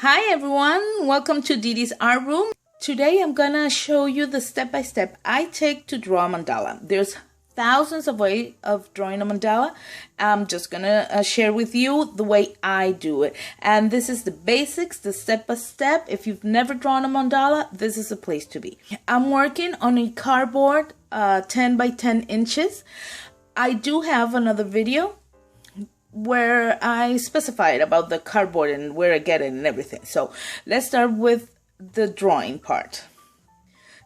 Hi everyone, welcome to DeeDee's art room. Today I'm gonna show you the step-by-step I take to draw a mandala. There's thousands of ways of drawing a mandala. I'm just gonna share with you the way I do it. And this is the basics, the step-by-step. If you've never drawn a mandala, this is a place to be. I'm working on a cardboard 10 by 10 inches. I do have another video where I specified about the cardboard and where I get it and everything. So let's start with the drawing part.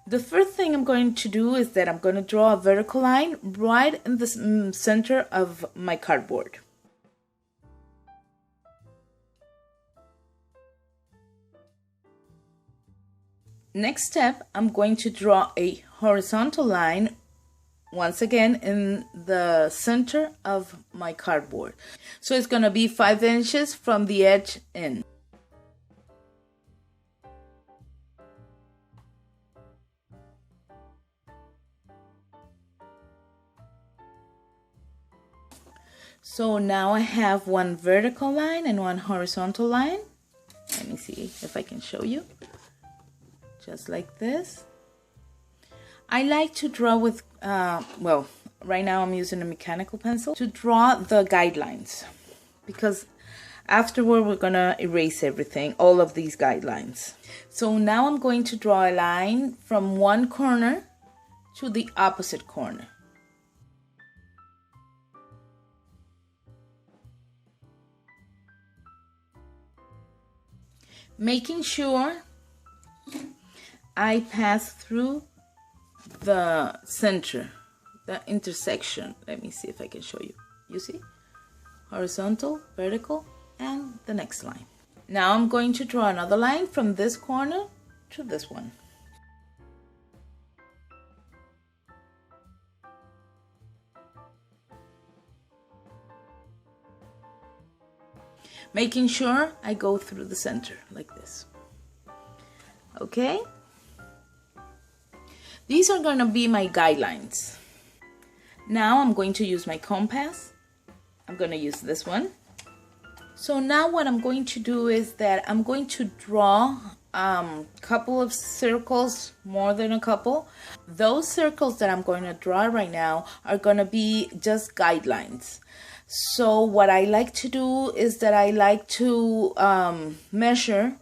The first thing I'm going to do is that I'm going to draw a vertical line right in the center of my cardboard. Next step, I'm going to draw a horizontal line once again in the center of my cardboard. So it's going to be 5 inches from the edge in. So now I have one vertical line and one horizontal line. Let me see if I can show you. Just like this. I like to draw with, well, right now I'm using a mechanical pencil to draw the guidelines, because afterward we're gonna erase everything, all of these guidelines. So now I'm going to draw a line from one corner to the opposite corner. Making sure I pass through the center, the intersection. Let me see if I can show you. You see? Horizontal, vertical, and the next line. Now I'm going to draw another line from this corner to this one. Making sure I go through the center like this. Okay? These are going to be my guidelines. Now I'm going to use my compass. I'm going to use this one. So now what I'm going to do is that I'm going to draw a couple of circles, more than a couple. Those circles that I'm going to draw right now are going to be just guidelines. So what I like to do is that I like to measure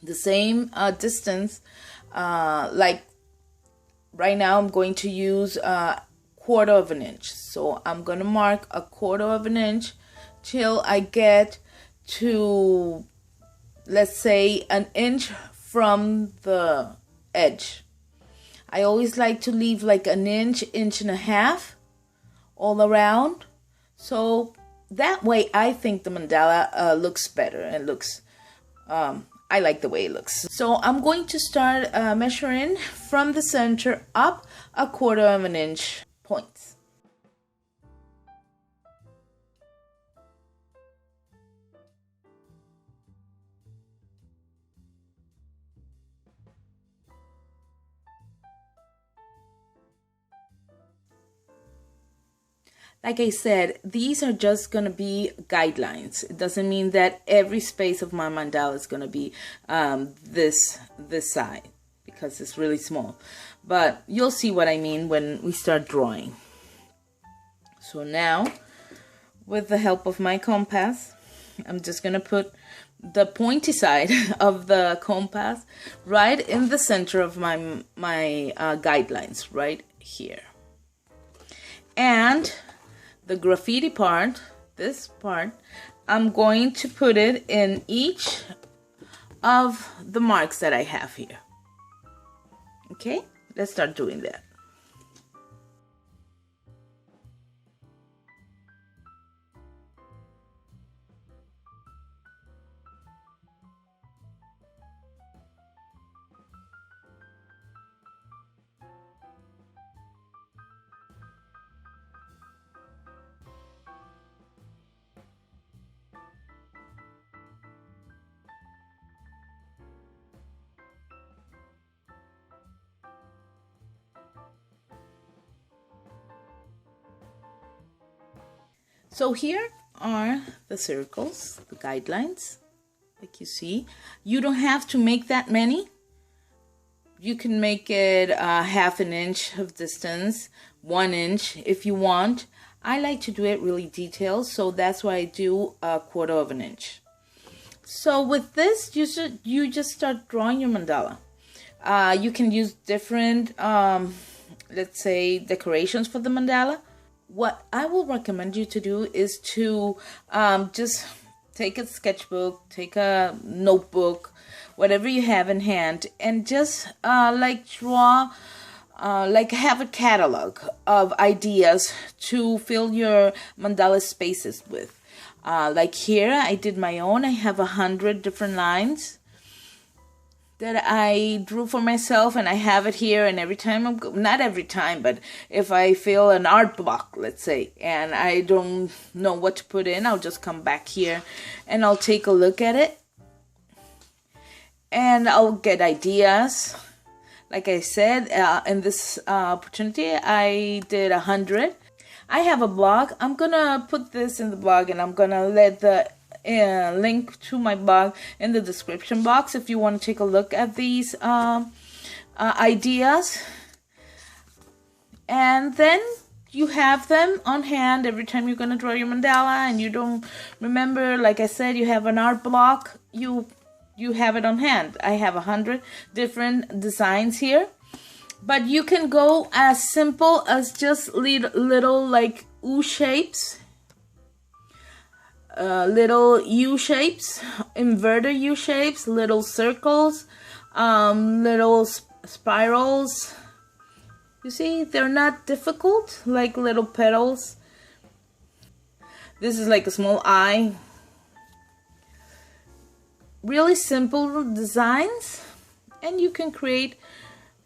the same distance, like right now I'm going to use a 1/4 of an inch. So I'm going to mark a 1/4 of an inch till I get to, let's say, an inch from the edge. I always like to leave like an inch, inch and a half all around. So that way I think the mandala looks better and looks, I like the way it looks. So I'm going to start measuring from the center up a 1/4 of an inch points. Like I said, these are just going to be guidelines. It doesn't mean that every space of my mandala is going to be this side, because it's really small. But you'll see what I mean when we start drawing. So now, with the help of my compass, I'm just going to put the pointy side of the compass right in the center of my guidelines, right here. And the graffiti part, this part, I'm going to put it in each of the marks that I have here. Okay, let's start doing that. So here are the circles, the guidelines, like like you see. You don't have to make that many. You can make it half an inch of distance, 1 inch if you want. I like to do it really detailed, so that's why I do a 1/4 of an inch. So with this, you just start drawing your mandala. You can use different, let's say, decorations for the mandala. What I will recommend you to do is to just take a sketchbook, take a notebook, whatever you have in hand, and just like draw, like have a catalog of ideas to fill your mandala spaces with. Like here, I did my own. I have 100 different lines that I drew for myself, and I have it here. And every time not every time, but if I feel an art block, let's say, and I don't know what to put in, I'll just come back here and I'll take a look at it, and I'll get ideas. Like I said, in this opportunity, I did 100. I have a blog. I'm gonna put this in the blog, and I'm gonna let the link to my blog in the description box if you want to take a look at these ideas. And then you have them on hand every time you're gonna draw your mandala, and you don't remember, like I said, you have an art block, you have it on hand. I have 100 different designs here, but you can go as simple as just little like U shapes, little U shapes, inverted U shapes, little circles, little spirals. You see, they're not difficult, like little petals. This is like a small eye. Really simple designs, and you can create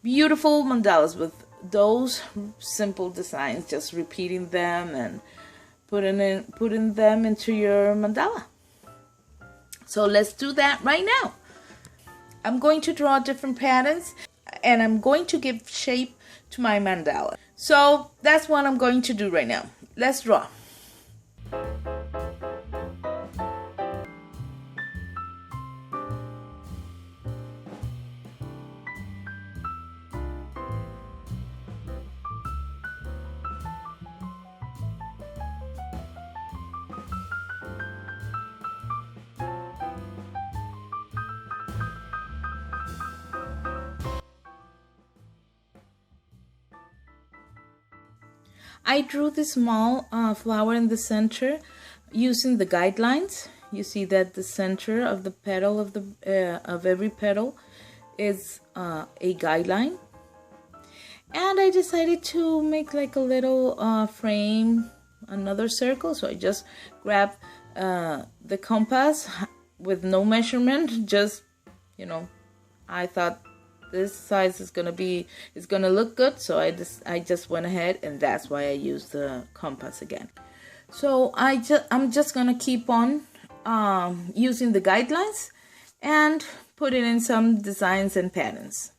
beautiful mandalas with those simple designs, just repeating them and putting them into your mandala. So let's do that right now. I'm going to draw different patterns, and I'm going to give shape to my mandala. So that's what I'm going to do right now. Let's draw. I drew this small flower in the center using the guidelines. You see that the center of the petal of every petal is a guideline. And I decided to make like a little frame, another circle. So I just grabbed the compass with no measurement. Just, I thought this size is gonna look good, so I just went ahead, and that's why I used the compass again. So I'm just gonna keep on using the guidelines and put it in some designs and patterns.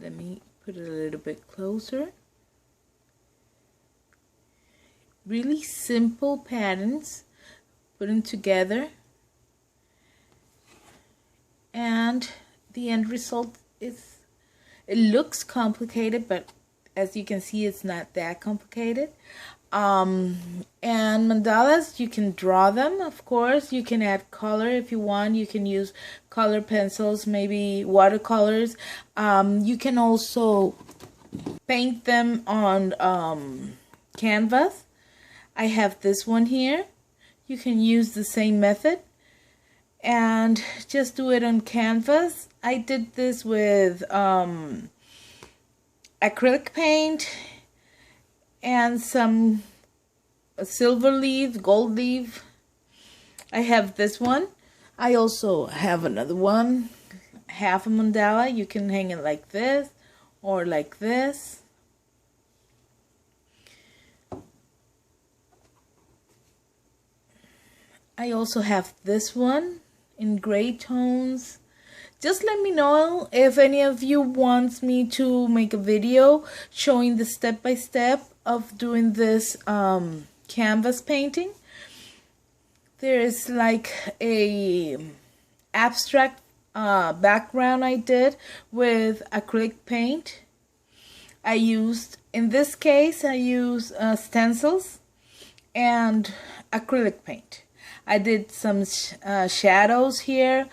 Let me put it a little bit closer. Really simple patterns, put them together, and the end result is, it looks complicated, but as you can see, it's not that complicated. And mandalas, you can draw them, of course. You can add color if you want. You can use color pencils, maybe watercolors. You can also paint them on canvas. I have this one here. You can use the same method and just do it on canvas. I did this with acrylic paint and some silver leaf, gold leaf. I have this one. I also have another one, half a mandala. You can hang it like this or like this. I also have this one in gray tones. Just let me know if any of you wants me to make a video showing the step-by-step of doing this canvas painting. There is like a abstract background I did with acrylic paint. In this case, I used stencils and acrylic paint. I did some shadows here.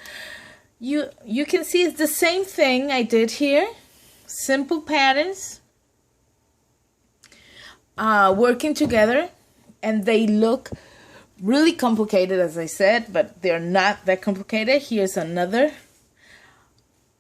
You can see it's the same thing I did here. Simple patterns working together, and they look really complicated, as I said, but they're not that complicated. Here's another,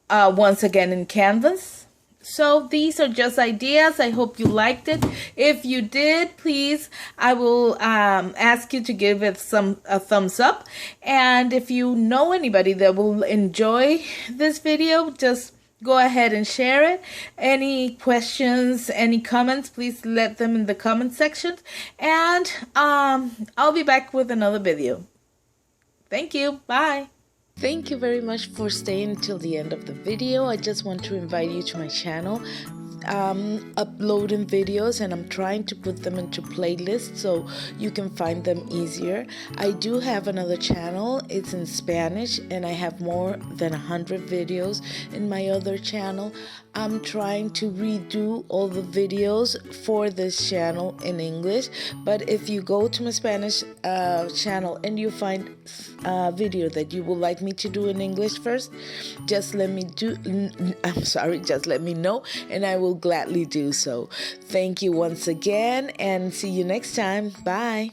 once again in canvas. So these are just ideas. I hope you liked it. If you did, please, I will ask you to give it a thumbs up. And if you know anybody that will enjoy this video, just go ahead and share it. Any questions, any comments, please let them in the comment section. And I'll be back with another video. Thank you. Bye. Thank you very much for staying till the end of the video. I just want to invite you to my channel. Uploading videos, and I'm trying to put them into playlists so you can find them easier. I do have another channel. It's in Spanish, and I have more than 100 videos in my other channel. I'm trying to redo all the videos for this channel in English, but if you go to my Spanish channel and you find a video that you would like me to do in English first, just let me know, and I will gladly do so. Thank you once again, and see you next time. Bye.